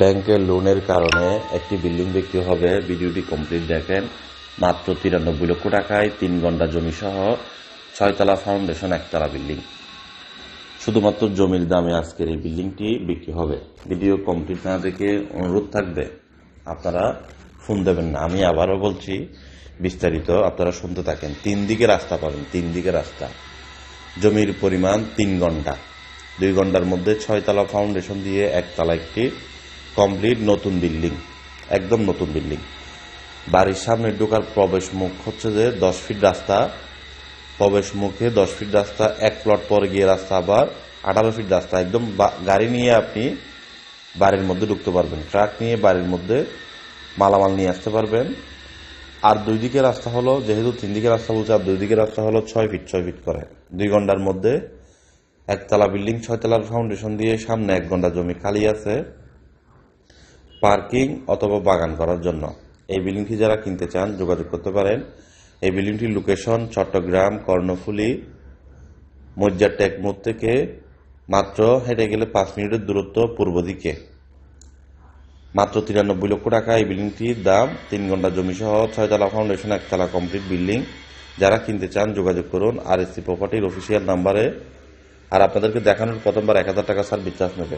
ব্যাংকের লোনের কারণে একটি বিল্ডিং বিক্রি হবে। ভিডিওটি কমপ্লিট দেখেন। মাত্র 93 লক্ষ টাকায় 3 ঘন্টা জমি সহ 6 তলা ফাউন্ডেশন, 1 তলা বিল্ডিং। শুধুমাত্র জমির দামে আজকের এই বিল্ডিংটি বিক্রি হবে। ভিডিও কমপ্লিট না দেখে অনুরোধ থাকবে আপনারা ফোন দেবেন না। আমি আবারও বলছি, বিস্তারিত আপনারা শুনতে থাকেন। 3 দিকে রাস্তা পাবেন, 3 দিকে রাস্তা। জমির পরিমাণ 3 ঘন্টা। 2 ঘন্টার মধ্যে 6 তলা ফাউন্ডেশন দিয়ে 1 তলা একটি কমপ্লিট নতুন বিল্ডিং, একদম নতুন বিল্ডিং। বাড়ির সামনে ঢোকার প্রবেশ মুখ হচ্ছে যে 10 ফিট রাস্তা, প্রবেশ মুখে 10 ফিট রাস্তা, 1 প্লট পরে গিয়ে রাস্তা আবার 18 ফিট রাস্তা। একদম গাড়ি নিয়ে আপনি বাড়ির মধ্যে ঢুকতে পারবেন, ট্রাক নিয়ে বাড়ির মধ্যে মালামাল নিয়ে আসতে পারবেন। আর 2 দিকে রাস্তা হলো, যেহেতু 3 দিকে রাস্তা বলছে, আর 2 দিকে রাস্তা হলো 6 ফিট 6 ফিট করে। 2 ঘন্টার মধ্যে 1 তলা বিল্ডিং, 6 তলার ফাউন্ডেশন দিয়ে সামনে 1 ঘন্টা জমি খালি আছে পার্কিং অথবা বাগান করার জন্য। এই বিল্ডিংটি যারা কিনতে চান যোগাযোগ করতে পারেন। এই বিল্ডিংটির লোকেশন চট্টগ্রাম কর্ণফুলী মজ্জার টেক মোড় থেকে মাত্র হেঁটে গেলে 5 মিনিটের দূরত্ব পূর্ব দিকে। মাত্র 93 লক্ষ টাকা এই বিল্ডিংটির দাম। 3 ঘন্টা জমি সহ 6 তলা ফাউন্ডেশন, 1 তলা কমপ্লিট বিল্ডিং। যারা কিনতে চান যোগাযোগ করুন RSC প্রপার্টির অফিসিয়াল নাম্বারে। আর আপনাদেরকে দেখানোর প্রথমবার 1000 টাকা সার্ভিস চার্জ নেবে।